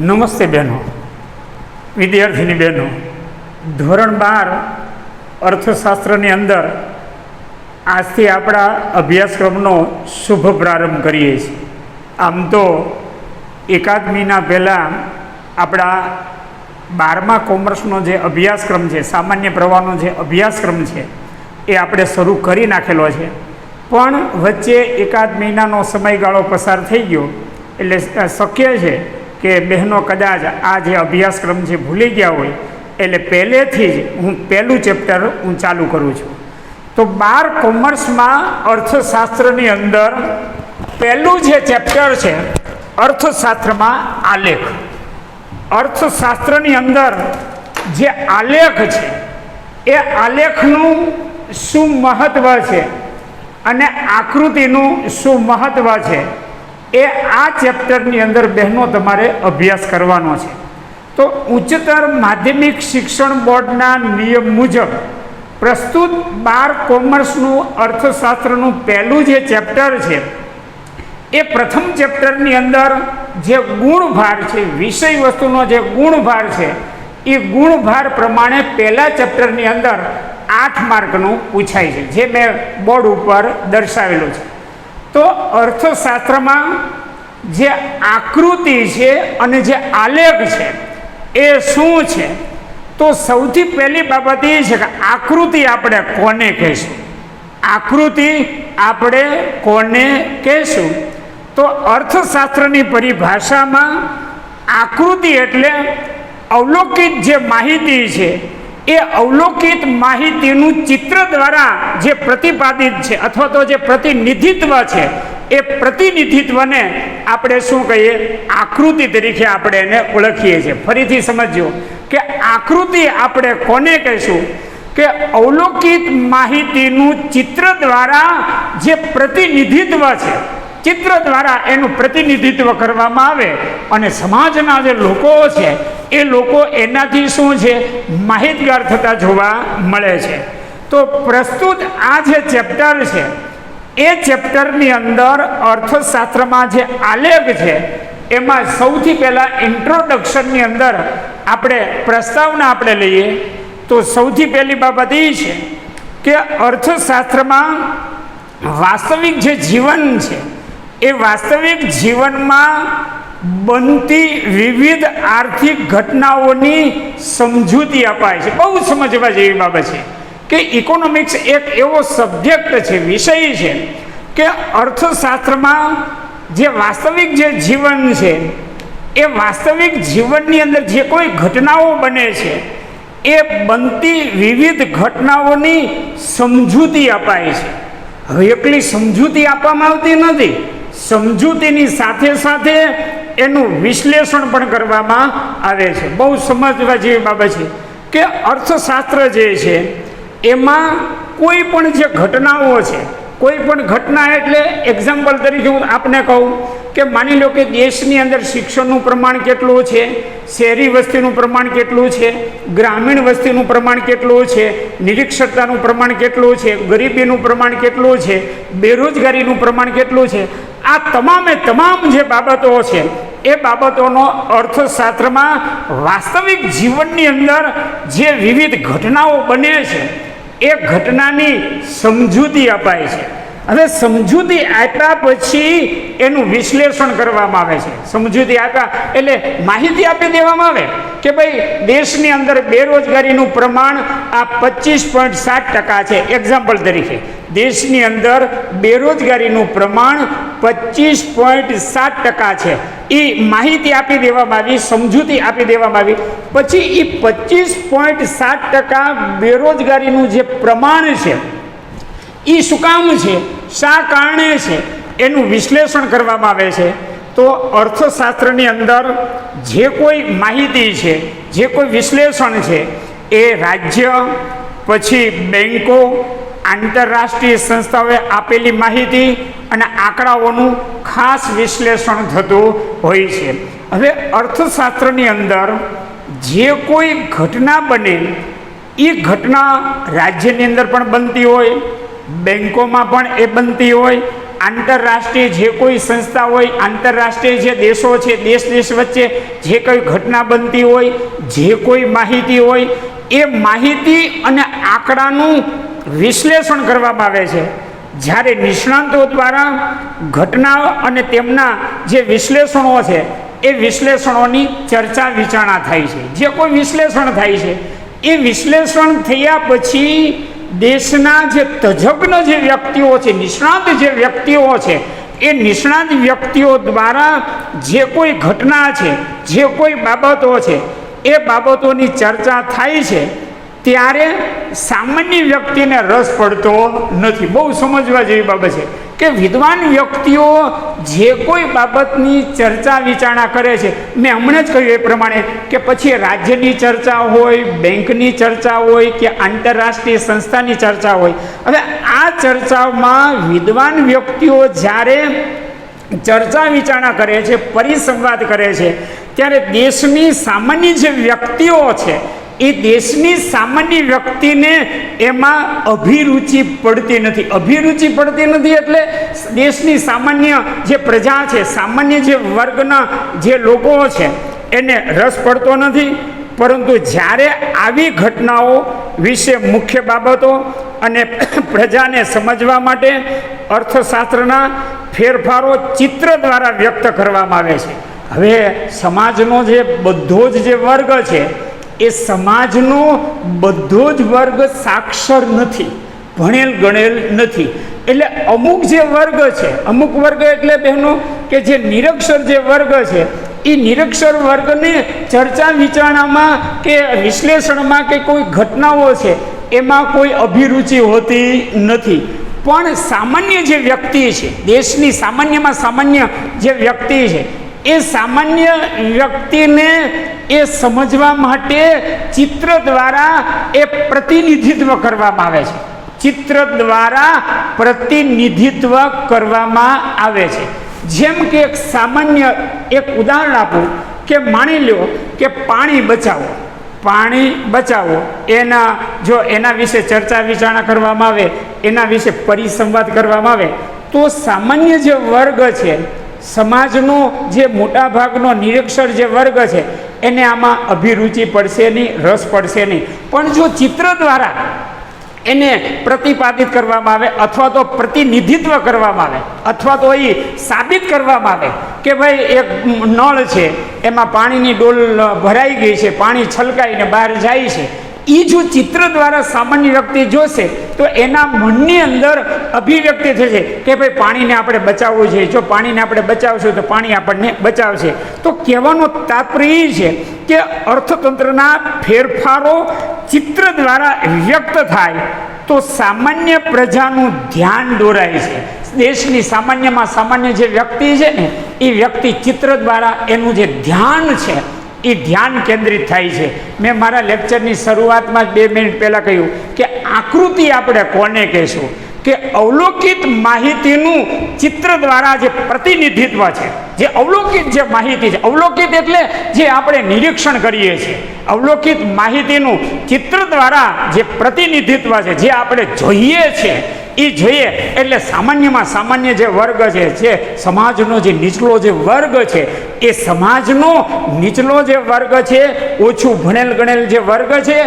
નમસ્તે બહેનો, વિદ્યાર્થીની બહેનો. ધોરણ 12 અર્થશાસ્ત્રની અંદર આજથી આપણા અભ્યાસક્રમનો શુભ પ્રારંભ કરીએ છીએ. આમ તો એકાદ મહિના પહેલાં આપણા 12મા કોમર્સનો જે અભ્યાસક્રમ છે, સામાન્ય પ્રવાહનો જે અભ્યાસક્રમ છે, એ આપણે શરૂ કરી નાખેલો છે. પણ વચ્ચે એકાદ મહિનાનો સમયગાળો પસાર થઈ ગયો, એટલે શક્ય છે કે બહેનો કદાચ આ જે અભ્યાસક્રમ છે ભૂલી ગયા હોય, એટલે પહેલેથી જ હું પહેલું ચેપ્ટર હું ચાલુ કરું છું. તો 12 કોમર્સમાં અર્થશાસ્ત્રની અંદર પહેલું જે ચેપ્ટર છે અર્થશાસ્ત્રમાં આલેખ. અર્થશાસ્ત્રની અંદર જે આલેખ છે એ આલેખનું શું મહત્ત્વ છે અને આકૃતિનું શું મહત્ત્વ છે એ આ ચેપ્ટરની અંદર બહેનો તમારે અભ્યાસ કરવાનો છે. તો ઉચ્ચતર માધ્યમિક શિક્ષણ બોર્ડના નિયમ મુજબ પ્રસ્તુત 12 કોમર્સનું અર્થશાસ્ત્રનું પહેલું જે ચેપ્ટર છે એ પ્રથમ ચેપ્ટરની અંદર જે ગુણભાર છે, વિષય વસ્તુનો જે ગુણભાર છે, એ ગુણભાર પ્રમાણે પહેલા ચેપ્ટરની અંદર 8 માર્કનું પૂછાય છે, જે મેં બોર્ડ ઉપર દર્શાવેલું છે. તો અર્થશાસ્ત્રમાં જે આકૃતિ છે અને જે આલેખ છે એ શું છે? તો સૌથી પહેલી બાબત એ છે કે આકૃતિ આપણે કોને કહેશું? આકૃતિ આપણે કોને કહેશું? તો અર્થશાસ્ત્રની પરિભાષામાં આકૃતિ એટલે અવલોકિત જે માહિતી છે એ અવલોકિત માહિતીનું ચિત્ર દ્વારા જે પ્રતિપાદિત છે અથવા તો જે પ્રતિનિધિત્વ છે, એ પ્રતિનિધિત્વને આપણે શું કહીએ? આકૃતિ તરીકે આપણે એને ઓળખીએ છીએ. ફરીથી સમજજો કે આકૃતિ આપણે કોને કહીશું? કે અવલોકિત માહિતીનું ચિત્ર દ્વારા જે પ્રતિનિધિત્વ છે, ચિત્ર દ્વારા એનું પ્રતિનિધિત્વ કરવામાં આવે અને સમાજના જે લોકો છે એ લોકો એનાથી શું છે? માહિતગાર થતા જોવા મળે છે. તો પ્રસ્તુત આ જે ચેપ્ટર છે એ ચેપ્ટરની અંદર અર્થશાસ્ત્રમાં જે આલેખ છે એમાં સૌથી પહેલાં ઇન્ટ્રોડક્શનની અંદર આપણે પ્રસ્તાવના આપણે લઈએ તો સૌથી પહેલી બાબત એ છે કે અર્થશાસ્ત્રમાં વાસ્તવિક જે જીવન છે એ વાસ્તવિક જીવનમાં બનતી વિવિધ આર્થિક ઘટનાઓની સમજૂતી અપાય છે. બહુ સમજવા જેવી બાબત છે કે ઇકોનોમિક્સ એક એવો સબ્જેક્ટ છે, વિષય છે કે અર્થશાસ્ત્રમાં જે વાસ્તવિક જે જીવન છે એ વાસ્તવિક જીવનની અંદર જે કોઈ ઘટનાઓ બને છે એ બનતી વિવિધ ઘટનાઓની સમજૂતી અપાય છે. હવે એકલી સમજૂતી આપવામાં આવતી નથી, સમજૂતીની સાથે સાથે એનું વિશ્લેષણ પણ કરવામાં આવે છે. બહુ સમજવા જેવી બાબત છે કે અર્થશાસ્ત્ર જે છે એમાં કોઈ પણ જે ઘટનાઓ છે, કોઈ પણ ઘટના એટલે એક્ઝામ્પલ તરીકે હું આપને કહું કે માની લો કે દેશની અંદર શિક્ષણનું પ્રમાણ કેટલું છે, શહેરી વસ્તીનું પ્રમાણ કેટલું છે, ગ્રામીણ વસ્તીનું પ્રમાણ કેટલું છે, નિરક્ષરતાનું પ્રમાણ કેટલું છે, ગરીબીનું પ્રમાણ કેટલું છે, બેરોજગારીનું પ્રમાણ કેટલું છે, આ તમામે તમામ જે બાબતો છે એ બાબતોનો અર્થશાસ્ત્રમાં વાસ્તવિક જીવનની અંદર જે વિવિધ ઘટનાઓ બને છે એ ઘટનાની સમજૂતી અપાય છે. હવે સમજૂતી આપ્યા પછી એનું વિશ્લેષણ કરવામાં આવે છે. સમજૂતી આપ્યા એટલે માહિતી આપી દેવામાં આવે કે ભાઈ દેશની અંદર બેરોજગારીનું પ્રમાણ આ 25.7% છે. એક્ઝામ્પલ તરીકે દેશની અંદર બેરોજગારીનું પ્રમાણ 25.7% છે. એ માહિતી આપી દેવામાં આવી, સમજૂતી આપી દેવામાં આવી. પછી એ 25.7% બેરોજગારીનું જે પ્રમાણ છે એ શું કામ છે, શા કારણે છે, એનું વિશ્લેષણ કરવામાં આવે છે. તો અર્થશાસ્ત્રની અંદર જે કોઈ માહિતી છે, જે કોઈ વિશ્લેષણ છે એ રાજ્ય, પછી બેન્કો, આંતરરાષ્ટ્રીય સંસ્થાઓએ આપેલી માહિતી અને આંકડાઓનું ખાસ વિશ્લેષણ થતું હોય છે. હવે અર્થશાસ્ત્રની અંદર જે કોઈ ઘટના બને એ ઘટના રાજ્યની અંદર પણ બનતી હોય, બેન્કોમાં પણ એ બનતી હોય, આંતરરાષ્ટ્રીય જે કોઈ સંસ્થા હોય, આંતરરાષ્ટ્રીય જે દેશો છે, દેશ વચ્ચે જે કોઈ ઘટના બનતી હોય, જે કોઈ માહિતી હોય, એ માહિતી અને આંકડાનું વિશ્લેષણ કરવામાં આવે છે. જ્યારે નિષ્ણાંતો દ્વારા ઘટના અને તેમના જે વિશ્લેષણો છે એ વિશ્લેષણોની ચર્ચા વિચારણા થાય છે. જે કોઈ વિશ્લેષણ થાય છે એ વિશ્લેષણ થયા પછી દેશના જે તજજ્ઞ જે વ્યક્તિઓ છે, નિષ્ણાત જે વ્યક્તિઓ છે, એ નિષ્ણાત વ્યક્તિઓ દ્વારા જે કોઈ ઘટના છે, જે કોઈ બાબતો છે, એ બાબતોની ચર્ચા થાય છે. ત્યારે સામાન્ય વ્યક્તિને રસ પડતો નથી. બહુ સમજવા જેવી બાબત છે કે વિદ્વાન વ્યક્તિઓ જે કોઈ બાબતની ચર્ચા વિચારણા કરે છે, મેં હમણાં જ કહ્યું એ પ્રમાણે કે પછી રાજ્યની ચર્ચા હોય, બેંકની ચર્ચા હોય કે આંતરરાષ્ટ્રીય સંસ્થાની ચર્ચા હોય. હવે આ ચર્ચામાં વિદ્વાન વ્યક્તિઓ જ્યારે ચર્ચા વિચારણા કરે છે, પરિસંવાદ કરે છે, ત્યારે દેશની સામાન્ય જે વ્યક્તિઓ છે એ દેશની સામાન્ય વ્યક્તિને એમાં અભિરુચિ પડતી નથી. અભિરુચિ પડતી નથી એટલે દેશની સામાન્ય જે પ્રજા છે, સામાન્ય જે વર્ગના જે લોકો છે એને રસ પડતો નથી. પરંતુ જ્યારે આવી ઘટનાઓ વિશે મુખ્ય બાબતો અને પ્રજાને સમજવા માટે અર્થશાસ્ત્રના ફેરફારો ચિત્ર દ્વારા વ્યક્ત કરવામાં આવે છે. હવે સમાજનો જે બધો જ જે વર્ગ છે, એ સમાજનો બધો જ વર્ગ સાક્ષર નથી, ભણેલ ગણેલ નથી. એટલે અમુક જે વર્ગ છે, અમુક વર્ગ એટલે બહેનો કે જે નિરક્ષર જે વર્ગ છે, એ નિરક્ષર વર્ગને ચર્ચા વિચારણામાં કે વિશ્લેષણમાં કે કોઈ ઘટનાઓ છે એમાં કોઈ અભિરુચિ હોતી નથી. પણ સામાન્ય જે વ્યક્તિ છે, દેશની સામાન્યમાં સામાન્ય જે વ્યક્તિ છે, એ સામાન્ય વ્યક્તિને એ સમજવા માટે ચિત્ર દ્વારા એ પ્રતિનિધિત્વ કરવામાં આવે છે. ચિત્ર દ્વારા પ્રતિનિધિત્વ કરવામાં આવે છે. જેમ કે એક સામાન્ય એક ઉદાહરણ આપું કે માની લો કે પાણી બચાવો, પાણી બચાવો એના વિશે ચર્ચા વિચારણા કરવામાં આવે, એના વિશે પરિસંવાદ કરવામાં આવે, તો સામાન્ય જે વર્ગ છે, સમાજનો જે મોટા ભાગનો નિરક્ષર જે વર્ગ છે, એને આમાં અભિરુચિ પડશે નહીં, રસ પડશે નહીં. પણ જો ચિત્ર દ્વારા એને પ્રતિપાદિત કરવામાં આવે અથવા તો પ્રતિનિધિત્વ કરવામાં આવે અથવા તો એ સાબિત કરવામાં આવે કે ભાઈ એક નળ છે, એમાં પાણીની ડોલ ભરાઈ ગઈ છે, પાણી છલકાઈને બહાર જાય છે, એ જો ચિત્ર દ્વારા સામાન્ય વ્યક્તિ જોશે તો એના મનની અંદર અભિવ્યક્તિ થશે કે ભાઈ પાણીને આપણે બચાવવું છે. જો પાણીને આપણે બચાવશું તો પાણી આપણને બચાવશે. તો કહેવાનો તાત્પર્ય છે કે અર્થતંત્રના ફેરફારો ચિત્ર દ્વારા વ્યક્ત થાય તો સામાન્ય પ્રજાનું ધ્યાન દોરાય છે. દેશની સામાન્યમાં સામાન્ય જે વ્યક્તિ છે ને, એ વ્યક્તિ ચિત્ર દ્વારા એનું જે ધ્યાન છે એ ધ્યાન કેન્દ્રિત થાય છે. મેં મારા લેક્ચરની શરૂઆતમાં જ 2 મિનિટ પહેલાં કહ્યું કે આકૃતિ આપણે કોને કહેશું, કે અવલોકિત માહિતીનું ચિત્ર દ્વારા જે પ્રતિનિધિત્વ છે, જે અવલોકિત જે માહિતી છે, અવલોકિત એટલે જે આપણે નિરીક્ષણ કરીએ છીએ, અવલોકિત માહિતીનું ચિત્ર દ્વારા જે પ્રતિનિધિત્વ છે, જે આપણે જોઈએ છીએ, એ જોઈએ એટલે સામાન્યમાં સામાન્ય જે વર્ગ છે, જે સમાજનો જે નીચલો જે વર્ગ છે, એ સમાજનો નીચલો જે વર્ગ છે, ઓછું ભણેલ ગણેલ જે વર્ગ છે,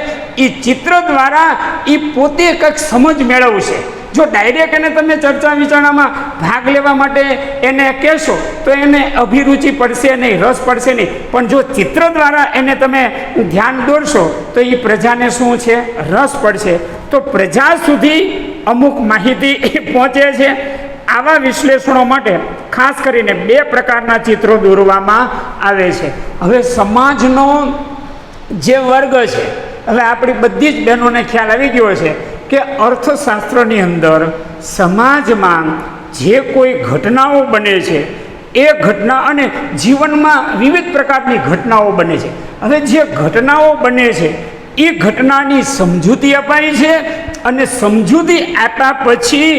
એ ચિત્ર દ્વારા એ પોતે કંઈક સમજ મેળવશે. જો ડાયરેક્ટ એને તમે ચર્ચા વિચારણામાં ભાગ લેવા માટે એને કહેશો તો એને અભિરુચિ પડશે નહીં, રસ પડશે નહીં. પણ જો ચિત્ર દ્વારા એને તમે ધ્યાન દોરશો તો એ પ્રજાને શું છે, રસ પડશે. તો પ્રજા સુધી અમુક માહિતી પહોંચે છે. આવા વિશ્લેષણો માટે ખાસ કરીને 2 પ્રકારના ચિત્રો દોરવામાં આવે છે. હવે સમાજનો જે વર્ગ છે, હવે આપણી બધી જ બહેનોને ખ્યાલ આવી ગયો છે કે અર્થશાસ્ત્રની અંદર સમાજમાં જે કોઈ ઘટનાઓ બને છે, એ ઘટના અને જીવનમાં વિવિધ પ્રકારની ઘટનાઓ બને છે. હવે જે ઘટનાઓ બને છે એ ઘટનાની સમજૂતી અપાઈ છે અને સમજૂતી આપ્યા પછી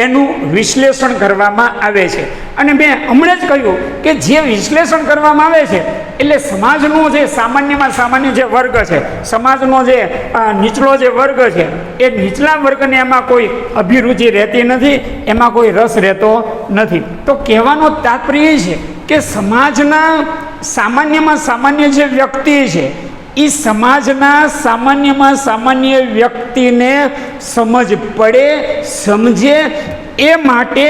એનું વિશ્લેષણ કરવામાં આવે છે. અને મેં હમણાં જ કહ્યું કે જે વિશ્લેષણ કરવામાં આવે છે એટલે સમાજનો જે સામાન્યમાં સામાન્ય જે વર્ગ છે, સમાજનો જે નીચલો જે વર્ગ છે, એ નીચલા વર્ગને એમાં કોઈ અભિરુચિ રહેતી નથી, એમાં કોઈ રસ રહેતો નથી. તો કહેવાનો તાત્પર્ય એ છે કે સમાજના સામાન્યમાં સામાન્ય જે વ્યક્તિ છે એ સમાજના સામાન્યમાં સામાન્ય વ્યક્તિને સમજ પડે, સમજે એ માટે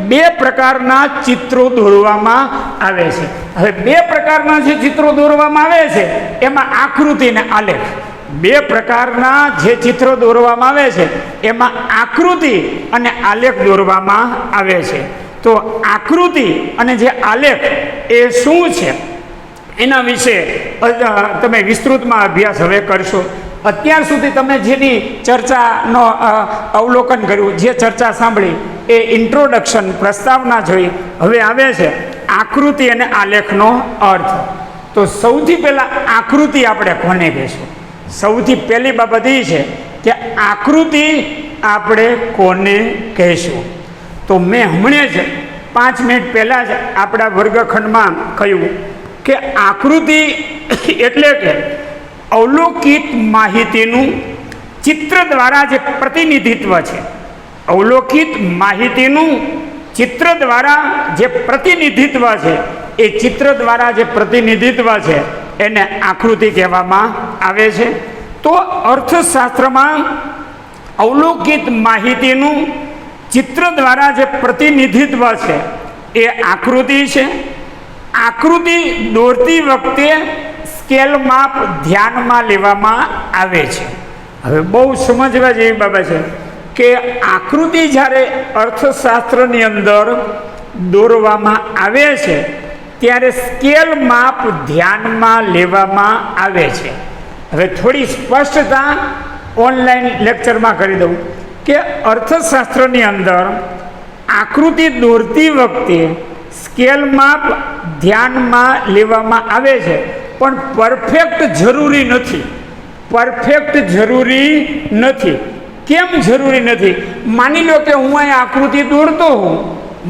બે પ્રકારના ચિત્રો દોરવામાં આવે છે. હવે બે પ્રકારના જે ચિત્રો દોરવામાં આવે છે એમાં આકૃતિ અને આલેખ. બે પ્રકારના જે ચિત્રો દોરવામાં આવે છે એમાં આકૃતિ અને આલેખ દોરવામાં આવે છે. તો આકૃતિ અને જે આલેખ એ શું છે એના વિશે તમે વિસ્તૃતમાં અભ્યાસ હવે કરશો. અત્યાર સુધી તમે જેની ચર્ચાનો અવલોકન કર્યું, જે ચર્ચા સાંભળી એ ઇન્ટ્રોડક્શન, પ્રસ્તાવના જોઈ. હવે આવે છે આકૃતિ અને આલેખનો અર્થ. તો સૌથી પહેલાં આકૃતિ આપણે કોને કહીશું? સૌથી પહેલી બાબત એ છે કે આકૃતિ આપણે કોને કહીશું? તો મેં હમણાં જ 5 મિનિટ પહેલાં જ આપણા વર્ગખંડમાં કહ્યું કે આકૃતિ એટલે કે અવલોકિત માહિતીનું ચિત્ર દ્વારા જે પ્રતિનિધિત્વ છે. અવલોકિત માહિતીનું ચિત્ર દ્વારા જે પ્રતિનિધિત્વ છે, એ ચિત્ર દ્વારા જે પ્રતિનિધિત્વ છે એને આકૃતિ કહેવામાં આવે છે. તો અર્થશાસ્ત્રમાં અવલોકિત માહિતીનું ચિત્ર દ્વારા જે પ્રતિનિધિત્વ છે એ આકૃતિ છે. આકૃતિ દોરતી વખતે સ્કેલ માપ ધ્યાનમાં લેવામાં આવે છે. હવે બહુ સમજવા જેવી બાબત છે કે આકૃતિ જ્યારે અર્થશાસ્ત્રની અંદર દોરવામાં આવે છે ત્યારે સ્કેલ માપ ધ્યાનમાં લેવામાં આવે છે. હવે થોડી સ્પષ્ટતા ઓનલાઈન લેક્ચરમાં કરી દઉં કે અર્થશાસ્ત્રની અંદર આકૃતિ દોરતી વખતે સ્કેલ માપ ધ્યાનમાં લેવામાં આવે છે, પણ પરફેક્ટ જરૂરી નથી. પરફેક્ટ જરૂરી નથી. કેમ જરૂરી નથી? માની લો કે હું અહીં આકૃતિ દોરતો હોઉં,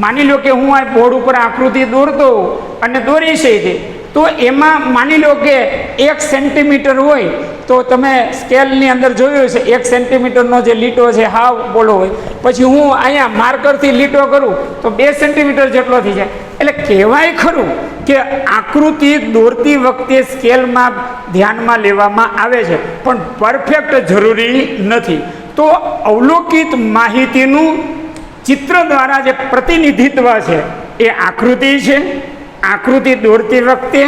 માની લો કે હું અહીં બોર્ડ ઉપર આકૃતિ દોરતો હોઉં અને દોરી છે તો એમાં માની લો કે 1 સેન્ટીમીટર હોય તો તમે સ્કેલની અંદર જોયું છે 1 સેન્ટીમીટરનો જે લીટો છે હાવ બોલો હોય, પછી હું અહીંયા માર્કરથી લીટો કરું તો 2 સેન્ટીમીટર જેટલો થઈ જાય. એટલે કહેવાય ખરું કે આકૃતિ દોરતી વખતે સ્કેલમાં ધ્યાનમાં લેવામાં આવે છે, પણ પરફેક્ટ જરૂરી નથી. તો અવલોકિત માહિતીનું ચિત્ર દ્વારા જે પ્રતિનિધિત્વ છે એ આકૃતિ છે. આકૃતિ દોરતી વખતે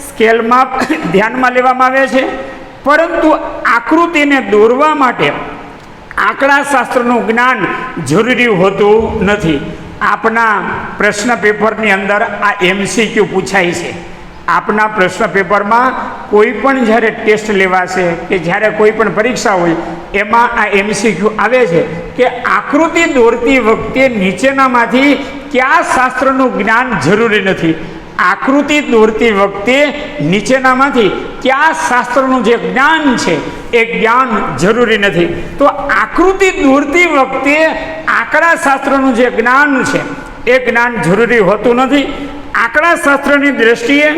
સ્કેલમાં ધ્યાનમાં લેવામાં આવે છે, પરંતુ આકૃતિને દોરવા માટે આંકડાશાસ્ત્રનું જ્ઞાન જરૂરી હોતું નથી. આપના પ્રશ્ન પેપરની અંદર આ MCQ પૂછાય છે. આપના પ્રશ્ન પેપરમાં કોઈ પણ જ્યારે ટેસ્ટ લેવાશે કે જ્યારે કોઈ પણ પરીક્ષા હોય એમાં આ MCQ આવે છે કે આકૃતિ દોરતી વખતે નીચેનામાંથી કયા શાસ્ત્રનું જ્ઞાન જરૂરી નથી? આકૃતિ દોરતી વખતે નીચેનામાંથી કયા શાસ્ત્રનું જે જ્ઞાન છે એ જ્ઞાન જરૂરી નથી. તો આકૃતિ દોરતી વખતે આંકડાશાસ્ત્રનું જે જ્ઞાન છે એ જ્ઞાન જરૂરી હોતું નથી. આંકડાશાસ્ત્રની દ્રષ્ટિએ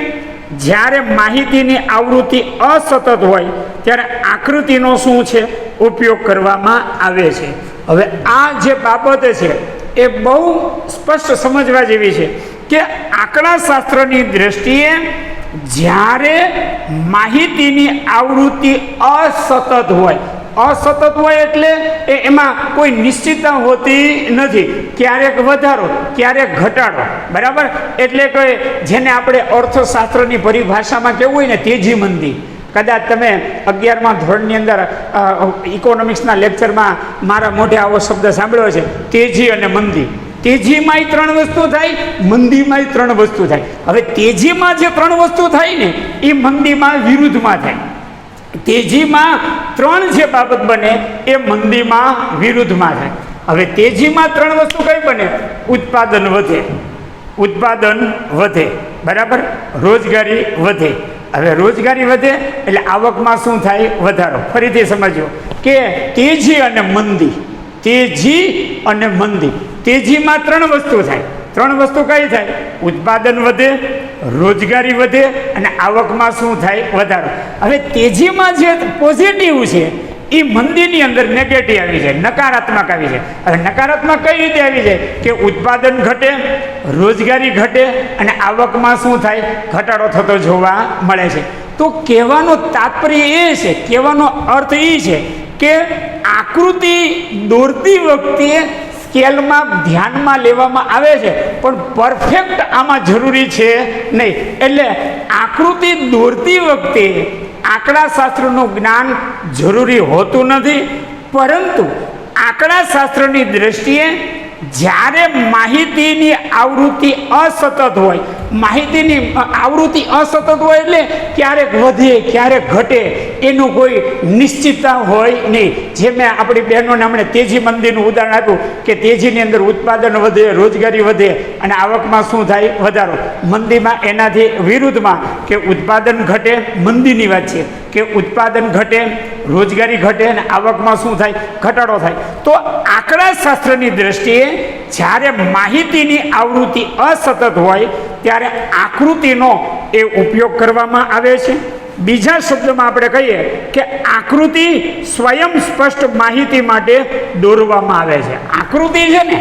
જ્યારે માહિતીની આવૃત્તિ અસતત હોય ત્યારે આકૃતિનો શું છે ઉપયોગ કરવામાં આવે છે. હવે આ જે બાબત છે એ બહુ સ્પષ્ટ સમજવા જેવી છે કે આંકડાશાસ્ત્રની દ્રષ્ટિએ જ્યારે માહિતીની આવૃત્તિ અસતત હોય, અસતત હોય એટલે એમાં કોઈ નિશ્ચિતતા હોતી નથી, ક્યારેક વધારો ક્યારેક ઘટાડો, બરાબર? એટલે કે જેને આપણે અર્થશાસ્ત્રની પરિભાષામાં કેવું હોય ને તેજી મંદી. કદાચ તમે 11મા ધોરણની અંદર ઇકોનોમિક્સના લેક્ચરમાં મારા મોઢે આવો શબ્દ સાંભળ્યો છે, તેજી અને મંદી. તેજીમાં 3 વસ્તુ થાય, મંદીમાં 3 વસ્તુ થાય. હવે તેજીમાં જે 3 વસ્તુ થાય ને એ મંદીમાં વિરુદ્ધમાં થાય. તેજીમાં 3 જે બાબત બને એ મંદીમાં વિરુદ્ધમાં થાય. હવે તેજીમાં 3 વસ્તુ કઈ બને? ઉત્પાદન વધે, ઉત્પાદન વધે, બરાબર? રોજગારી વધે. હવે રોજગારી વધે એટલે આવકમાં શું થાય? વધારો. ફરીથી સમજો કે તેજી અને મંદી, તેજી અને મંદી. તેજીમાં 3 વસ્તુ થાય. 3 વસ્તુ કઈ થાય? ઉત્પાદન વધે, રોજગારી વધે અને આવકમાં શું થાય? વધારો. હવે તેજીમાં જે પોઝિટિવ છે એ મંદીની અંદર નેગેટિવ આવી જાય, નકારાત્મક આવી જાય. હવે નકારાત્મક કઈ રીતે આવી જાય? કે ઉત્પાદન ઘટે, રોજગારી ઘટે અને આવકમાં શું થાય? ઘટાડો થતો જોવા મળે છે. તો કહેવાનો તાત્પર્ય એ છે, કહેવાનો અર્થ એ છે કે આકૃતિ દોરતી વખતે સ્કેલમાં ધ્યાનમાં લેવામાં આવે છે, પણ પરફેક્ટ આમાં જરૂરી છે નહીં. એટલે આકૃતિ દોરતી વખતે આંકડાશાસ્ત્રનું જ્ઞાન જરૂરી હોતું નથી, પરંતુ આંકડાશાસ્ત્રની દ્રષ્ટિએ જ્યારે માહિતીની આવૃત્તિ અસતત હોય, માહિતીની આવૃત્તિ અસતત હોય એટલે ક્યારેક વધે ક્યારેક ઘટે એનું કોઈ નિશ્ચિતતા હોય નહીં. જે મેં આપણી બહેનોને હમણે તેજી મંદીનું ઉદાહરણ આપ્યું કે તેજીની અંદર ઉત્પાદન વધે, રોજગારી વધે અને આવકમાં શું થાય? વધારો. મંદીમાં એનાથી વિરુદ્ધમાં કે ઉત્પાદન ઘટે, મંદીની વાત છે કે ઉત્પાદન ઘટે, રોજગારી ઘટે અને આવકમાં શું થાય? ઘટાડો થાય. તો આંકડાશાસ્ત્રની દ્રષ્ટિએ જ્યારે માહિતીની આવૃત્તિ અસતત હોય ત્યારે આકૃતિનો એ ઉપયોગ કરવામાં આવે છે. બીજા શબ્દમાં આપણે કહીએ કે આકૃતિ સ્વયં સ્પષ્ટ માહિતી માટે દોરવામાં આવે છે. આકૃતિ છે ને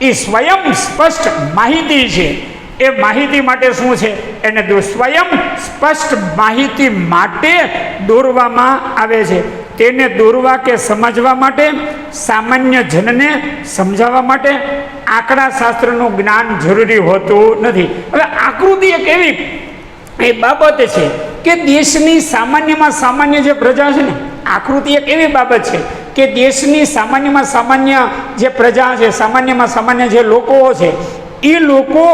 એ સ્વયં સ્પષ્ટ માહિતી છે. એ માહિતી માટે શું છે? એને સ્વયં સ્પષ્ટ માહિતી માટે દોરવામાં આવે છે. તેને દોરવા કે સમજવા માટે, સામાન્ય જનને સમજાવવા માટે આંકડાશાસ્ત્રનું જ્ઞાન જરૂરી હોતું નથી. હવે આકૃતિ એક એવી એ બાબત છે કે દેશની સામાન્યમાં સામાન્ય જે પ્રજા છે ને, આકૃતિ એક એવી બાબત છે કે દેશની સામાન્યમાં સામાન્ય જે પ્રજા છે, સામાન્યમાં સામાન્ય જે લોકો છે, એ લોકો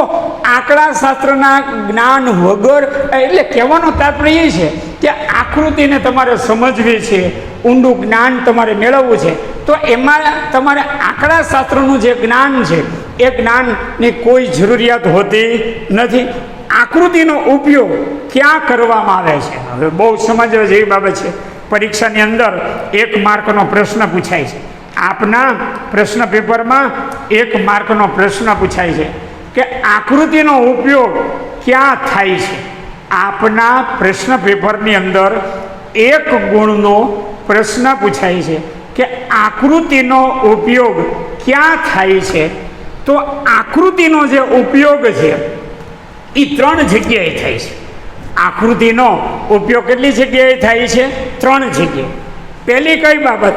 આંકડાશાસ્ત્રના જ્ઞાન વગર, એટલે કહેવાનો તાત્પર્ય એ છે કે આકૃતિને તમારે સમજવી છે, ઊંડું જ્ઞાન તમારે મેળવવું છે, તો એમાં તમારે આંકડાશાસ્ત્રનું જે જ્ઞાન છે એ જ્ઞાનની કોઈ જરૂરિયાત હોતી નથી. આકૃતિનો ઉપયોગ ક્યાં કરવામાં આવે છે? હવે બહુ સમજવા જેવી બાબત છે. પરીક્ષાની અંદર 1 માર્કનો પ્રશ્ન પૂછાય છે. આપના પ્રશ્ન પેપરમાં 1 માર્કનો પ્રશ્ન પૂછાય છે કે આકૃતિનો ઉપયોગ ક્યાં થાય છે? આપના પ્રશ્ન પેપરની અંદર 1 ગુણનો પ્રશ્ન પૂછાય છે કે આકૃતિનો ઉપયોગ ક્યાં થાય છે? તો આકૃતિનો જે ઉપયોગ છે એ 3 જગ્યાએ થાય છે. આકૃતિનો ઉપયોગ કેટલી જગ્યાએ થાય છે? 3 જગ્યાએ. પહેલી કઈ બાબત?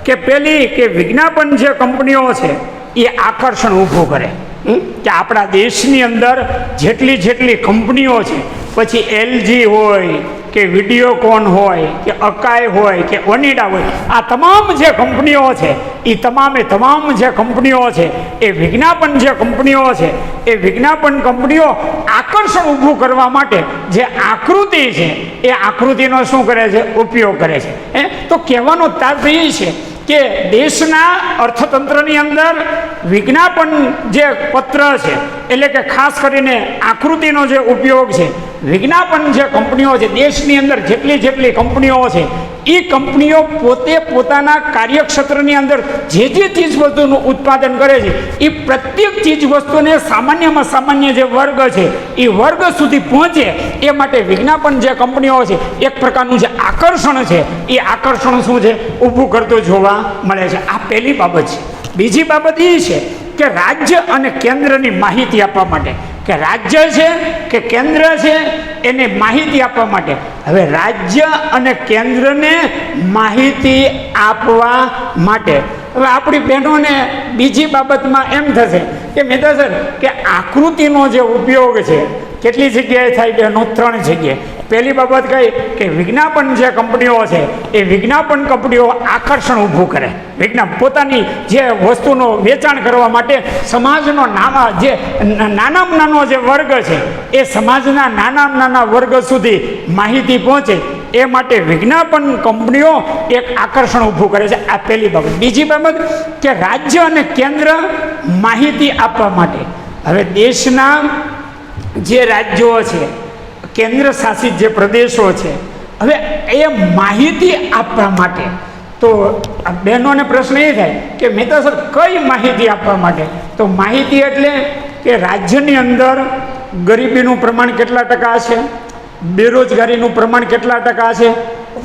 કે પેલી કે વિજ્ઞાપન જે કંપનીઓ છે એ આકર્ષણ ઊભું કરે કે આપણા દેશની અંદર જેટલી કંપનીઓ છે, પછી LG હોય કે વિડીયોકોન હોય કે અકાઈ હોય કે ઓનિડા હોય, આ તમામ જે કંપનીઓ છે એ તમામે તમામ જે કંપનીઓ છે એ વિજ્ઞાપન જે કંપનીઓ છે એ વિજ્ઞાપન કંપનીઓ આકર્ષણ ઊભું કરવા માટે જે આકૃતિ છે એ આકૃતિનો શું કરે છે? ઉપયોગ કરે છે. તો કહેવાનો તાત્પર્ય છે કે દેશના અર્થતંત્રની અંદર વિજ્ઞાપન જે પત્ર છે, એટલે કે ખાસ કરીને આકૃતિનો જે ઉપયોગ છે, વિજ્ઞાપન જે કંપનીઓ છે, દેશની અંદર જેટલી કંપનીઓ છે એ કંપનીઓ પોતે પોતાના કાર્યક્ષેત્રની અંદર જે ચીજ વસ્તુનું ઉત્પાદન કરે છે એ પ્રત્યેક ચીજ વસ્તુને સામાન્યમાં સામાન્ય જે વર્ગ છે એ વર્ગ સુધી પહોંચે એ માટે વિજ્ઞાપન જે કંપનીઓ છે એક પ્રકારનું જે આકર્ષણ છે એ આકર્ષણ શું છે? ઊભું કરતું જોવા મળે છે. આ પહેલી બાબત છે. બીજી બાબત એ છે કે રાજ્ય અને કેન્દ્રની માહિતી આપવા માટે, કે રાજ્ય છે કે કેન્દ્ર છે એને માહિતી આપવા માટે. હવે રાજ્ય અને કેન્દ્રને માહિતી આપવા માટે હવે આપણી બહેનોને બીજી બાબતમાં એમ થશે કે મેં સર કે આકૃતિનો જે ઉપયોગ છે કેટલી જગ્યાએ થાય? બહેનો 3 જગ્યાએ. પહેલી બાબત કઈ? કે વિજ્ઞાપન જે કંપનીઓ છે એ વિજ્ઞાપન કંપનીઓ આકર્ષણ ઊભું કરે. પોતાની જે વસ્તુનું વેચાણ કરવા માટે સમાજનો નાનામાં નાનો જે વર્ગ છે એ સમાજના નાના વર્ગ સુધી માહિતી પહોંચે એ માટે વિજ્ઞાપન કંપનીઓ એક આકર્ષણ ઊભું કરે છે. આ પહેલી બાબત. બીજી બાબત કે રાજ્ય અને કેન્દ્ર માહિતી આપવા માટે. હવે દેશના જે રાજ્યો છે, કેન્દ્ર શાસિત જે પ્રદેશો છે, હવે એ માહિતી આપવા માટે તો બહેનોને પ્રશ્ન એ થાય કે મહેતા સર કઈ માહિતી આપવા માટે? તો માહિતી એટલે કે રાજ્યની અંદર ગરીબીનું પ્રમાણ કેટલા ટકા છે, બેરોજગારીનું પ્રમાણ કેટલા ટકા છે,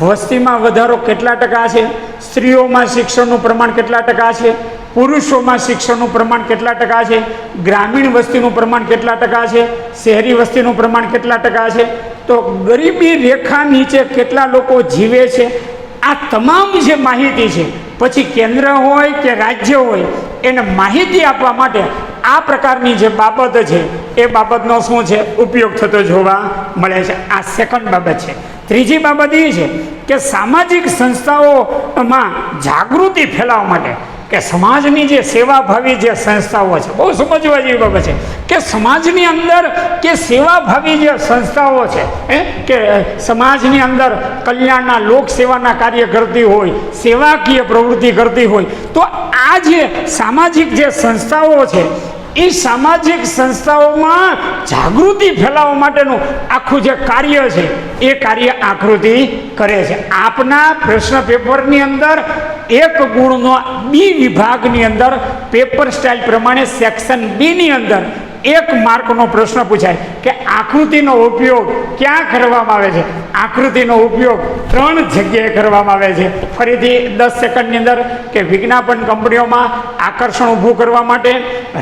વસ્તીમાં વધારો કેટલા ટકા છે, સ્ત્રીઓમાં શિક્ષણનું પ્રમાણ કેટલા ટકા છે, પુરુષોમાં શિક્ષણનું પ્રમાણ કેટલા ટકા છે, ગ્રામીણ વસ્તીનું પ્રમાણ કેટલા ટકા છે, શહેરી વસ્તીનું પ્રમાણ કેટલા ટકા છે, તો ગરીબી રેખા નીચે કેટલા લોકો જીવે છે, આ તમામ જે માહિતી છે, પછી કેન્દ્ર હોય કે રાજ્ય હોય એને માહિતી આપવા માટે આ પ્રકારની જે બાબત છે એ બાબતનો શું છે ઉપયોગ થતો જોવા મળે છે. આ સેકન્ડ બાબત છે. ત્રીજી બાબત એ છે કે સામાજિક સંસ્થાઓમાં જાગૃતિ ફેલાવવા માટે કે સમાજની જે સેવાભાવી જે સંસ્થાઓ છે, બહુ સમજવા જેવી બાબત છે કે સમાજની અંદર કે સેવાભાવી જે સંસ્થાઓ છે કે સમાજની અંદર કલ્યાણના લોક સેવાના કાર્ય કરતી હોય, સેવાકીય પ્રવૃત્તિ કરતી હોય, તો આ જે સામાજિક જે સંસ્થાઓ છે એ સામાજિક સંસ્થાઓમાં જાગૃતિ ફેલાવવા માટેનું આખું જે કાર્ય છે એ કાર્ય આકૃતિ કરે છે. આપના પ્રશ્ન પેપરની અંદર એક ગુણનો બી વિભાગની અંદર પેપર સ્ટાઇલ પ્રમાણે સેક્શન બી ની અંદર 1 માર્કનો પ્રશ્ન પૂછાય કે આકૃતિનો ઉપયોગ ક્યાં કરવામાં આવે છે? આકૃતિનો ઉપયોગ 3 જગ્યાએ કરવામાં આવે છે. ફરીથી 10 સેકન્ડની અંદર કે વિજ્ઞાપન કંપનીઓમાં આકર્ષણ ઊભું કરવા માટે,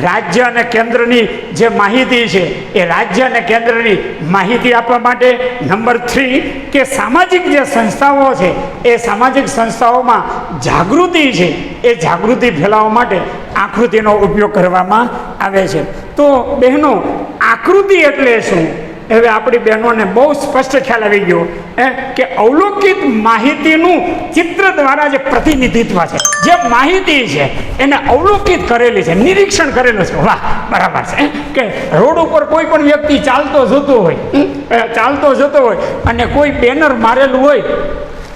રાજ્ય અને કેન્દ્રની જે માહિતી છે એ રાજ્ય અને કેન્દ્રની માહિતી આપવા માટે, નંબર 3 કે સામાજિક જે સંસ્થાઓ છે એ સામાજિક સંસ્થાઓમાં જાગૃતિ છે એ જાગૃતિ ફેલાવવા માટે આકૃતિનો ઉપયોગ કરવામાં આવે છે. તો બહેનો, આકૃતિ એટલે શું? હવે આપણી બહેનોને બહુ સ્પષ્ટ ખ્યાલ આવી ગયો કે અવલોકિત માહિતીનું ચિત્ર દ્વારા જે પ્રતિનિધિત્વ છે, જે માહિતી છે એને અવલોકિત કરેલી છે, નિરીક્ષણ કરેલું છે. વાહ, બરાબર છે કે રોડ ઉપર કોઈ પણ વ્યક્તિ ચાલતો જતો હોય અને કોઈ બેનર મારેલું હોય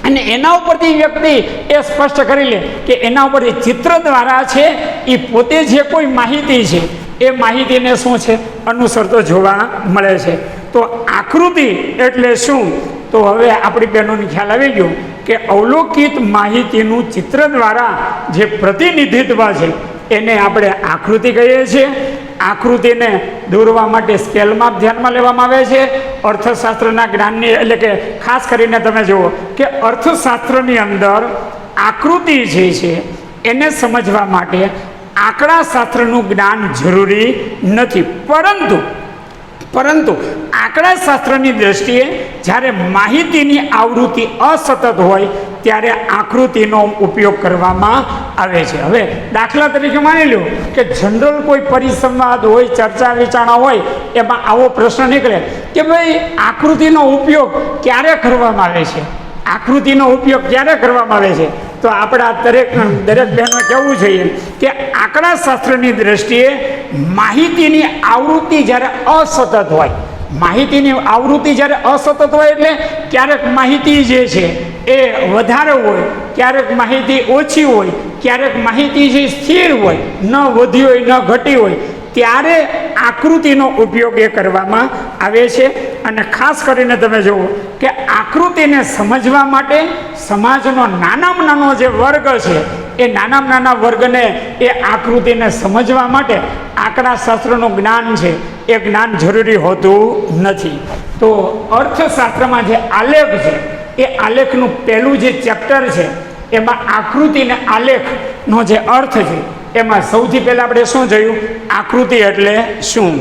અને એના ઉપરથી વ્યક્તિ એ સ્પષ્ટ કરી લે કે એના ઉપરથી ચિત્ર દ્વારા છે એ પોતે જે કોઈ માહિતી છે એ માહિતીને શું છે અનુસરતો જોવા મળે છે. તો આકૃતિ એટલે શું? તો હવે આપણી બહેનોને ખ્યાલ આવી ગયો કે અવલોકિત માહિતીનું ચિત્ર દ્વારા જે પ્રતિનિધિત્વ છે એને આપણે આકૃતિ કહીએ છીએ. આકૃતિને દોરવા માટે સ્કેલ માપ ધ્યાનમાં લેવામાં આવે છે. અર્થશાસ્ત્રના જ્ઞાનની એટલે કે ખાસ કરીને તમે જુઓ કે અર્થશાસ્ત્રની અંદર આકૃતિ જે છે એને સમજવા માટે આંકડાશાસ્ત્રનું જ્ઞાન જરૂરી નથી, પરંતુ આંકડાશાસ્ત્રની દ્રષ્ટિએ જ્યારે માહિતીની આવૃત્તિ અસતત હોય ત્યારે આકૃતિનો ઉપયોગ કરવામાં આવે છે. હવે દાખલા તરીકે માની લો કે જનરલ કોઈ પરિસંવાદ હોય, ચર્ચા વિચારણા હોય, એમાં આવો પ્રશ્ન નીકળે કે ભાઈ આકૃતિનો ઉપયોગ ક્યારે કરવામાં આવે છે? આકૃતિનો ઉપયોગ ક્યારે કરવામાં આવે છે? તો આપણા દરેક બહેનો કહેવું જોઈએ કે આંકડાશાસ્ત્રની દ્રષ્ટિએ માહિતીની આવૃત્તિ જ્યારે અસતત હોય, માહિતીની આવૃત્તિ જ્યારે અસતત હોય એટલે ક્યારેક માહિતી જે છે એ વધારે હોય, ક્યારેક માહિતી ઓછી હોય, ક્યારેક માહિતી જે સ્થિર હોય, ન વધી હોય ન ઘટી હોય, ત્યારે આકૃતિનો ઉપયોગ એ કરવામાં આવે છે. અને ખાસ કરીને તમે જુઓ કે આકૃતિને સમજવા માટે સમાજનો નાનામાં નાનો જે વર્ગ છે એ નાનામાં નાના વર્ગને એ આકૃતિને સમજવા માટે આંકડાશાસ્ત્રનું જ્ઞાન છે એ જ્ઞાન જરૂરી હોતું નથી. તો અર્થશાસ્ત્રમાં જે આલેખ છે એ આલેખનું પહેલું જે ચેપ્ટર છે એમાં આકૃતિ અને આલેખનો જે અર્થ છે એમાં સૌથી પહેલાં આપણે શું જોયું? આકૃતિ એટલે શું?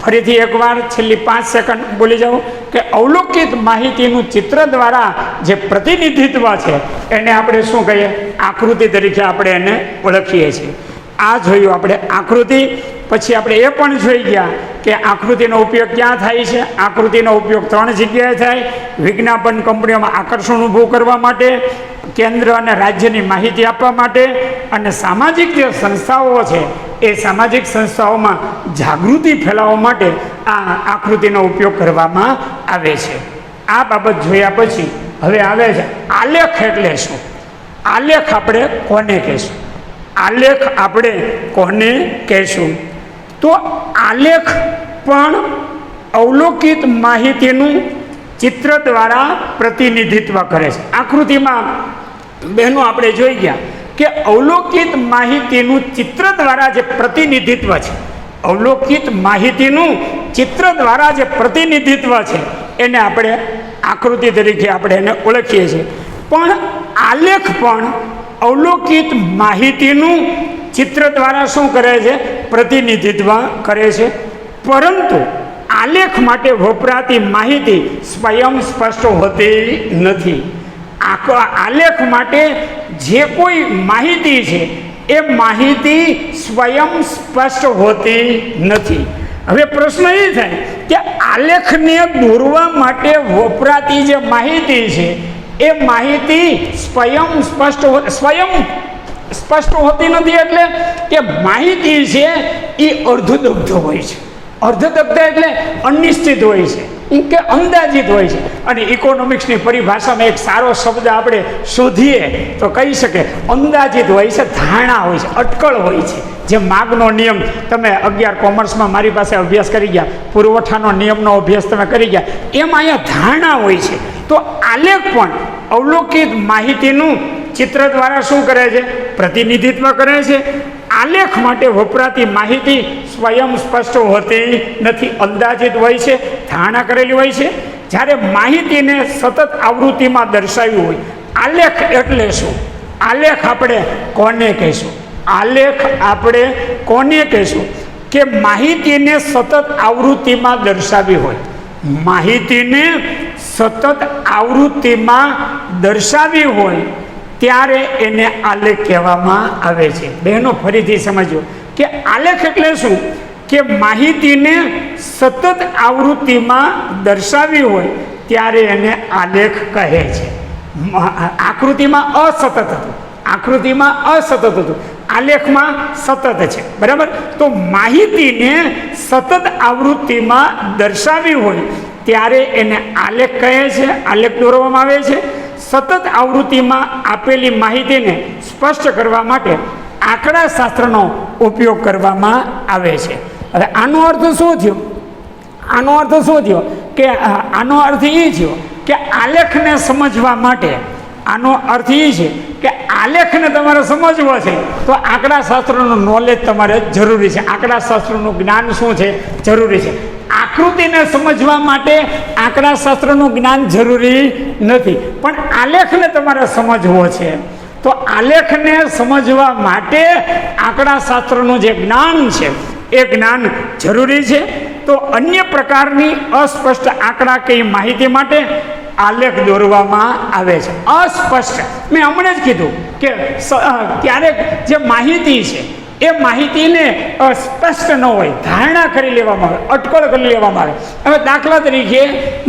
ફરીથી એકવાર છેલ્લી 5 સેકન્ડ બોલી જાઓ કે અવલોકિત માહિતીનું ચિત્ર દ્વારા જે પ્રતિનિધિત્વ છે એને આપણે શું કહીએ? આકૃતિ તરીકે આપણે એને ઓળખીએ છીએ. આ જોયું આપણે આકૃતિ. પછી આપણે એ પણ જોઈ ગયા કે આકૃતિનો ઉપયોગ ક્યાં થાય છે? આકૃતિનો ઉપયોગ 3 જગ્યાએ થાય. વિજ્ઞાપન કંપનીઓમાં આકર્ષણ ઊભું કરવા માટે, કેન્દ્ર અને રાજ્યની માહિતી આપવા માટે, અને સામાજિક જે સંસ્થાઓ છે એ સામાજિક સંસ્થાઓમાં જાગૃતિ ફેલાવવા માટે આ આકૃતિનો ઉપયોગ કરવામાં આવે છે. આ બાબત જોયા પછી હવે આવે છે આલેખ એટલે શું? આલેખ આપણે કોને કહેશું? આલેખ આપણે કોને કહેશું? તો આલેખ પણ અવલોકિત માહિતીનું ચિત્ર દ્વારા પ્રતિનિધિત્વ કરે છે. આકૃતિમાં બહેનો આપણે જોઈ ગયા કે અવલોકિત માહિતીનું ચિત્ર દ્વારા જે પ્રતિનિધિત્વ છે, અવલોકિત માહિતીનું ચિત્ર દ્વારા જે પ્રતિનિધિત્વ છે એને આપણે આકૃતિ તરીકે આપણે એને ઓળખીએ છીએ. પણ આલેખ પણ અવલોકિત માહિતીનું ચિત્ર દ્વારા શું કરે છે? પ્રતિનિધિત્વ કરે છે. પરંતુ આલેખ માટે વપરાતી માહિતી સ્વયં સ્પષ્ટ હોતી નથી. આલેખ માટે જે કોઈ માહિતી છે એ માહિતી સ્વયં સ્પષ્ટ હોતી નથી. હવે પ્રશ્ન એ થાય કે આલેખને દોરવા માટે વપરાતી જે માહિતી છે એ માહિતી સ્વયં સ્પષ્ટ હોતી નથી. એટલે કે માહિતી છે એ અર્ધદગ્ધ હોય છે. અર્ધદગ્ધ એટલે અનિશ્ચિત હોય છે કે અંદાજિત હોય છે. અને ઇકોનોમિક્સની પરિભાષામાં એક સારો શબ્દ આપણે શોધીએ તો કહી શકે અંદાજિત હોય છે, ધારણા હોય છે, અટકળ હોય છે. જે માગનો નિયમ તમે 11 કોમર્સમાં મારી પાસે અભ્યાસ કરી ગયા, પુરવઠાનો નિયમનો અભ્યાસ તમે કરી ગયા, એમાં અહીંયા ધારણા હોય છે. તો આલેખ પણ અવલોકિત માહિતીનું ચિત્ર દ્વારા શું કરે છે? પ્રતિનિધિત્વ કરે છે. આલેખ માટે વપરાતી માહિતી સ્વયં સ્પષ્ટ હોતી નથી, અંદાજિત હોય છે, ધારણા કરેલી હોય છે. જ્યારે માહિતીને સતત આવૃત્તિમાં દર્શાવી હોય. આલેખ એટલે શું? આલેખ આપણે કોને કહીશું? આલેખ આપણે કોને કહીશું? કે માહિતીને સતત આવૃત્તિમાં દર્શાવી હોય. માહિતીને સતત આવૃત્તિમાં દર્શાવી હોય ત્યારે એને આલેખ કહેવામાં આવે છે. બહેનો ફરીથી સમજો કે આલેખ એટલે શું? કે માહિતીને સતત આવૃત્તિમાં દર્શાવી હોય ત્યારે એને આલેખ કહે છે. આકૃતિમાં અસતત હતું, આકૃતિમાં અસતત હતું, આલેખમાં સતત છે. બરાબર? તો માહિતીને સતત આવૃત્તિમાં દર્શાવી હોય ત્યારે એને આલેખ કહે છે, આલેખ દોરવામાં આવે છે. સતત આવૃત્તિમાં આપેલી માહિતીને સ્પષ્ટ કરવા માટે આંકડાશાસ્ત્રનો ઉપયોગ કરવામાં આવે છે. હવે આનો અર્થ શું થયો? આનો અર્થ શું થયો? કે આનો અર્થ એ થયો કે આલેખને સમજવા માટે, આનો અર્થ એ છે કે આલેખને તમારે સમજવો છે તો આંકડાશાસ્ત્રનું નોલેજ તમારે જરૂરી છે. આંકડાશાસ્ત્રનું જ્ઞાન શું છે? જરૂરી છે. આકૃતિને સમજવા માટે આંકડાશાસ્ત્રનું જ્ઞાન જરૂરી નથી, પણ આલેખને તમારે સમજવો છે તો આલેખને સમજવા માટે આંકડાશાસ્ત્રનું જે જ્ઞાન છે એ જ્ઞાન જરૂરી છે. તો અન્ય પ્રકારની અસ્પષ્ટ આંકડાકીય માહિતી માટે આલેખ દોરવામાં આવે છે. અસ્પષ્ટ મેં હમણાં જ કીધું કે ક્યારેક જે માહિતી છે એ માહિતીને સ્પષ્ટ ન હોય, ધારણા કરી લેવામાં આવે, અટકળ કરી લેવામાં આવે. હવે દાખલા તરીકે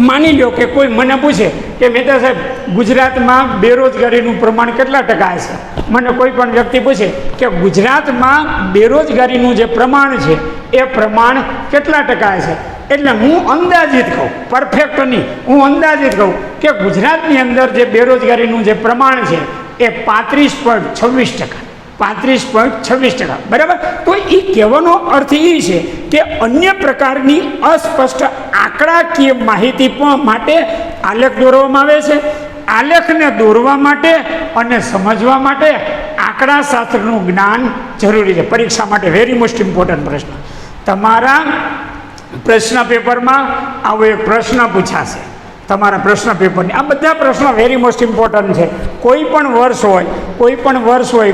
માની લો કે કોઈ મને પૂછે કે મહેતા સાહેબ ગુજરાતમાં બેરોજગારીનું પ્રમાણ કેટલા ટકા છે? મને કોઈ પણ વ્યક્તિ પૂછે કે ગુજરાતમાં બેરોજગારીનું જે પ્રમાણ છે એ પ્રમાણ કેટલા ટકા છે? એટલે હું અંદાજિત કહું, પરફેક્ટ નહીં, હું અંદાજિત કહું કે ગુજરાતની અંદર જે બેરોજગારીનું જે પ્રમાણ છે એ 35.26%. 35.26%. બરાબર? તો એ કહેવાનો અર્થ એ છે કે અન્ય પ્રકારની અસ્પષ્ટ આંકડાકીય માહિતી પણ માટે આલેખ દોરવામાં આવે છે. આલેખને દોરવા માટે અને સમજવા માટે આંકડાશાસ્ત્રનું જ્ઞાન જરૂરી છે. પરીક્ષા માટે વેરી મોસ્ટ ઇમ્પોર્ટન્ટ પ્રશ્ન. તમારા પ્રશ્ન પેપરમાં આવો એક પ્રશ્ન પૂછાશે. તમારા પ્રશ્ન પેપરની આ બધા પ્રશ્નો વેરી મોસ્ટ ઇમ્પોર્ટન્ટ છે. કોઈ પણ વર્ષ હોય,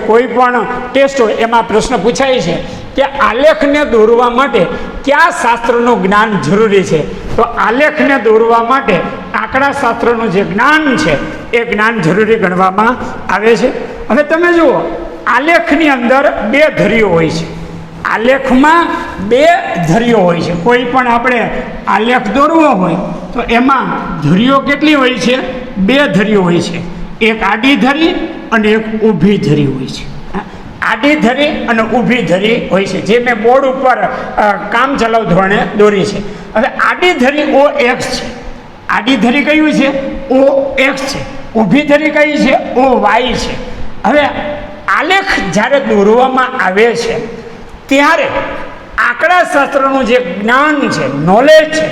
કોઈ પણ ટેસ્ટ હોય, એમાં પ્રશ્ન પૂછાય છે કે આલેખને દોરવા માટે કયા શાસ્ત્રનું જ્ઞાન જરૂરી છે? તો આલેખને દોરવા માટે આંકડાશાસ્ત્રનું જે જ્ઞાન છે એ જ્ઞાન જરૂરી ગણવામાં આવે છે. હવે તમે જુઓ, આલેખની અંદર 2 ધરીઓ હોય છે. આલેખમાં 2 ધરીઓ હોય છે. કોઈ પણ આપણે આલેખ દોરવો હોય તો એમાં ધરીઓ કેટલી હોય છે? 2 ધરીઓ હોય છે. એક આડી ધરી અને એક ઊભી ધરી હોય છે. આડી ધરી અને ઊભી ધરી હોય છે, જે મેં બોર્ડ ઉપર કામ ચલાવ ધોરણે દોરી છે. હવે આડી ધરી OX છે. આડી ધરી કયું છે? OX છે. ઊભી ધરી કઈ છે? OY છે. હવે આલેખ જ્યારે દોરવામાં આવે છે ત્યારે આંકડાશાસ્ત્રનું જે જ્ઞાન છે, નોલેજ છે,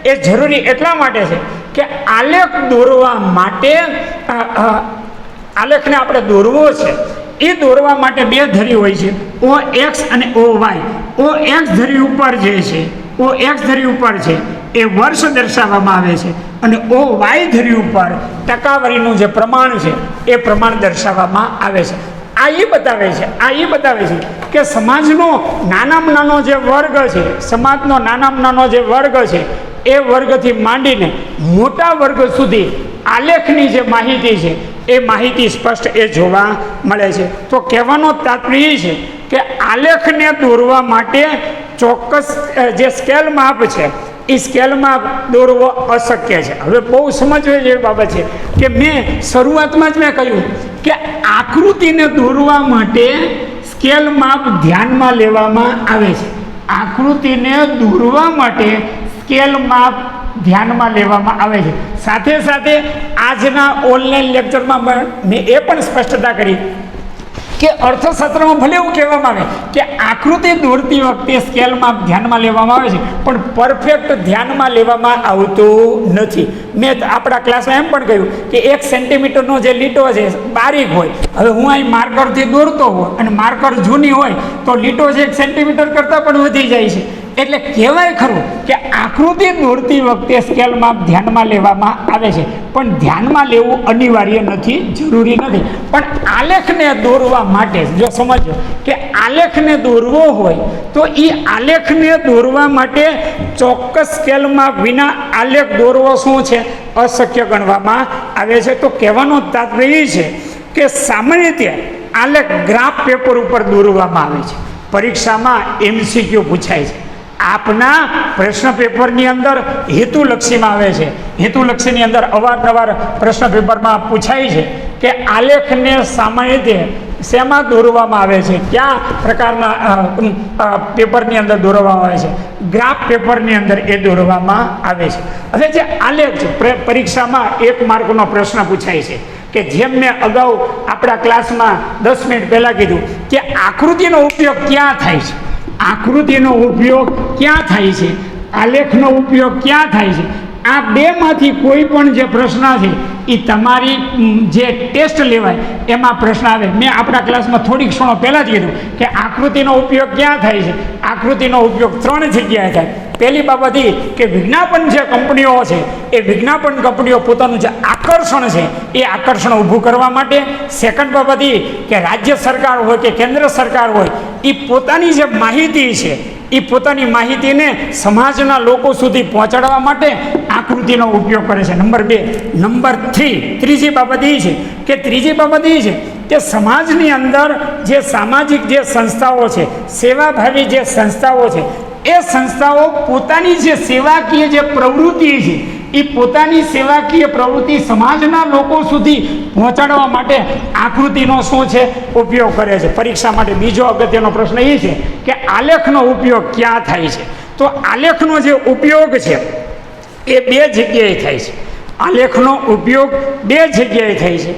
એ જરૂરી એટલા માટે છે કે આલેખ દોરવા માટે આલેખને આપણે દોરવો છે, એ દોરવા માટે બે ધરી હોય છે, ઓ એક્સ અને ઓ વાય. ઓ એક્સ ધરી ઉપર જે છે, ઓ એક્સ ધરી ઉપર છે એ વર્ષ દર્શાવવામાં આવે છે, અને ઓ વાય ધરી ઉપર ટકાવારીનું જે પ્રમાણ છે એ પ્રમાણ દર્શાવવામાં આવે છે. આ એ બતાવે છે કે સમાજનો નાનામાં નાનો જે વર્ગ છે, સમાજનો નાનામાં નાનો જે વર્ગ છે એ વર્ગથી માંડીને મોટા વર્ગ સુધી આલેખની જે માહિતી છે એ માહિતી સ્પષ્ટ એ જોવા મળે છે. તો કહેવાનો તાત્પર્ય છે કે આલેખને દોરવા માટે ચોક્કસ જે સ્કેલ માપ છે એ સ્કેલ માપ દોરવો અશક્ય છે. હવે બહુ સમજવી જેવી બાબત છે કે મેં શરૂઆતમાં જ મેં કહ્યું કે આકૃતિને દોરવા માટે સ્કેલ માપ ધ્યાનમાં લેવામાં આવે છે. આકૃતિને દોરવા માટે સ્કેલ માપ ધ્યાનમાં લેવામાં આવે છે. સાથે સાથે આજના ઓનલાઈન લેક્ચરમાં મેં એ પણ સ્પષ્ટતા કરી કે અર્થશાસ્ત્રમાં ભલે એવું કહેવામાં આવે કે આકૃતિ દોરતી વખતે સ્કેલ માપ ધ્યાનમાં લેવામાં આવે છે, પણ પરફેક્ટ ધ્યાનમાં લેવામાં આવતું નથી. મેં આપણા ક્લાસમાં એમ પણ કહ્યું કે 1 સેન્ટીમીટરનો જે લીટો છે બારીક હોય. હવે હું અહીં માર્કરથી દોરતો હોય અને માર્કર જૂની હોય તો લીટો છે 1 સેન્ટીમીટર કરતાં પણ વધી જાય છે. એટલે કહેવાય ખરું કે આકૃતિ દોરતી વખતે સ્કેલ માપ ધ્યાનમાં લેવામાં આવે છે, પણ ધ્યાનમાં લેવું અનિવાર્ય નથી, જરૂરી નથી. પણ આલેખને દોરવા માટે જો સમજો કે આલેખને દોરવો હોય તો એ આલેખને દોરવા માટે ચોક્કસ સ્કેલ માપ વિના આલેખ દોરવો શું છે, અશક્ય ગણવામાં આવે છે. તો કહેવાનો તાત્પર્ય છે કે સામાન્ય રીતે આલેખ ગ્રાફ પેપર ઉપર દોરવામાં આવે છે. પરીક્ષામાં MCQ પૂછાય છે. આપના પ્રશ્ન પેપરની અંદર હેતુલક્ષીમાં આવે છે. હેતુલક્ષીની અંદર અવારનવાર પ્રશ્ન પેપરમાં પૂછાય છે કે આલેખને સામાન્ય રીતે શેમાં દોરવામાં આવે છે, કયા પ્રકારના પેપરની અંદર દોરવામાં આવે છે, ગ્રાફ પેપરની અંદર એ દોરવામાં આવે છે. હવે જે આલેખ છે પરીક્ષામાં 1 માર્કનો પ્રશ્ન પૂછાય છે કે જેમ મેં અગાઉ આપણા ક્લાસમાં 10 મિનિટ પહેલાં કીધું કે આકૃતિનો ઉપયોગ ક્યાં થાય છે, આકૃતિનો ઉપયોગ ક્યાં થાય છે, આલેખનો ઉપયોગ ક્યાં થાય છે. આ બેમાંથી કોઈ પણ જે પ્રશ્ન છે એ તમારી જે ટેસ્ટ લેવાય એમાં પ્રશ્ન આવે. મેં આપણા ક્લાસમાં થોડીક ક્ષણો પહેલાં જ કીધું કે આકૃતિનો ઉપયોગ ક્યાં થાય છે. આકૃતિનો ઉપયોગ 3 જગ્યાએ થાય. પહેલી બાબત એ કે વિજ્ઞાપન જે કંપનીઓ છે એ વિજ્ઞાપન કંપનીઓ પોતાનું જે આકર્ષણ છે એ આકર્ષણ ઊભું કરવા માટે. સેકન્ડ બાબત એ કે રાજ્ય સરકાર હોય કે કેન્દ્ર સરકાર હોય એ પોતાની જે માહિતી છે એ પોતાની માહિતીને સમાજના લોકો સુધી પહોંચાડવા માટે આકૃતિનો ઉપયોગ કરે છે. નંબર 2. નંબર 3 ત્રીજી બાબત એ છે કે સમાજની અંદર જે સામાજિક જે સંસ્થાઓ છે, સેવાભાવી જે સંસ્થાઓ છે, એ સંસ્થાઓ પોતાની જે સેવાકીય જે પ્રવૃત્તિ છે એ પોતાની સેવાકીય પ્રવૃત્તિ સમાજના લોકો સુધી પહોંચાડવા માટે આકૃતિનો શું છે, ઉપયોગ કરે છે. પરીક્ષા માટે બીજો અગત્યનો પ્રશ્ન એ છે કે આલેખનો ઉપયોગ ક્યાં થાય છે. તો આલેખનો જે ઉપયોગ છે એ 2 જગ્યાએ થાય છે. આલેખનો ઉપયોગ 2 જગ્યાએ થાય છે.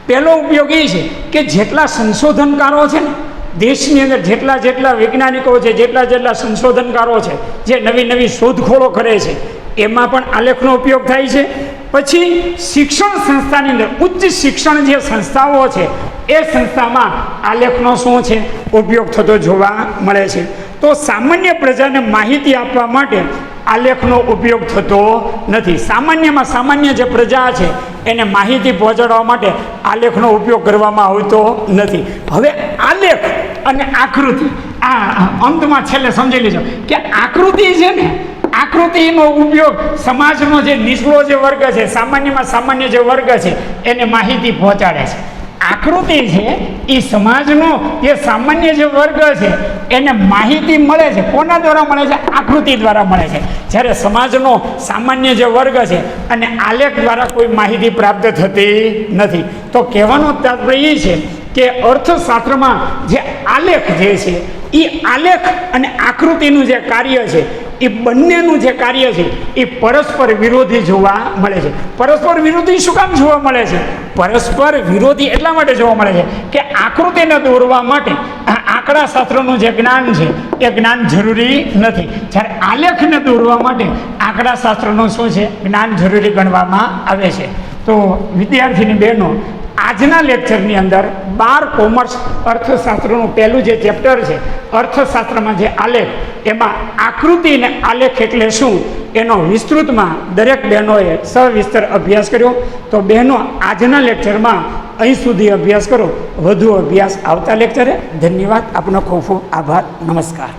પહેલો ઉપયોગ એ છે કે જેટલા સંશોધનકારો છે ને દેશની અંદર, જેટલા વૈજ્ઞાનિકો છે, જેટલા સંશોધનકારો છે જે નવી શોધખોળો કરે છે એમાં પણ આલેખનો ઉપયોગ થાય છે. પછી શિક્ષણ સંસ્થાની અંદર ઉચ્ચ શિક્ષણ જે સંસ્થાઓ છે એ સંસ્થામાં આલેખનો શું છે, ઉપયોગ થતો જોવા મળે છે. તો સામાન્ય પ્રજાને માહિતી આપવા માટે આલેખનો ઉપયોગ થતો નથી. સામાન્યમાં સામાન્ય જે પ્રજા છે એને માહિતી પહોંચાડવા માટે આલેખનો ઉપયોગ કરવામાં આવતો નથી. હવે આલેખ અને આકૃતિ આ અંતમાં છેલ્લે સમજી લેજો કે આકૃતિ છે ને, આકૃતિનો ઉપયોગ સમાજનો જે નીચલો જે વર્ગ છે, સામાન્યમાં સામાન્ય જે વર્ગ છે એને માહિતી પહોંચાડે છે. આકૃતિ છે એ સમાજનો જે સામાન્ય જે વર્ગ છે એને માહિતી મળે છે. કોના દ્વારા મળે છે? આકૃતિ દ્વારા મળે છે. જ્યારે સમાજનો સામાન્ય જે વર્ગ છે અને આલેખ દ્વારા કોઈ માહિતી પ્રાપ્ત થતી નથી. તો કહેવાનો તાત્પર્ય એ છે કે અર્થશાસ્ત્રમાં જે આલેખ જે છે એ આલેખ અને આકૃતિનું જે કાર્ય છે એ બંનેનું જે કાર્ય છે એ પરસ્પર વિરોધી જોવા મળે છે. પરસ્પર વિરોધી શું કામ જોવા મળે છે? પરસ્પર વિરોધી એટલા માટે જોવા મળે છે કે આકૃતિને દોરવા માટે આંકડાશાસ્ત્રનું જે જ્ઞાન છે એ જ્ઞાન જરૂરી નથી. જ્યારે આલેખને દોરવા માટે આંકડાશાસ્ત્રનું શું છે જ્ઞાન જરૂરી ગણવામાં આવે છે. તો વિદ્યાર્થીની બહેનો, આજના લેક્ચરની અંદર 12 કોમર્સ અર્થશાસ્ત્રનું પહેલું જે ચેપ્ટર છે અર્થશાસ્ત્રમાં જે આલેખ, એમાં આકૃતિ અને આલેખ એટલે શું એનો વિસ્તૃતમાં દરેક બહેનોએ સવિસ્તર અભ્યાસ કર્યો. તો બહેનો, આજના લેક્ચરમાં અહીં સુધી અભ્યાસ કરો. વધુ અભ્યાસ આવતા લેક્ચરે. ધન્યવાદ. આપનો ખૂબ ખૂબ આભાર. નમસ્કાર.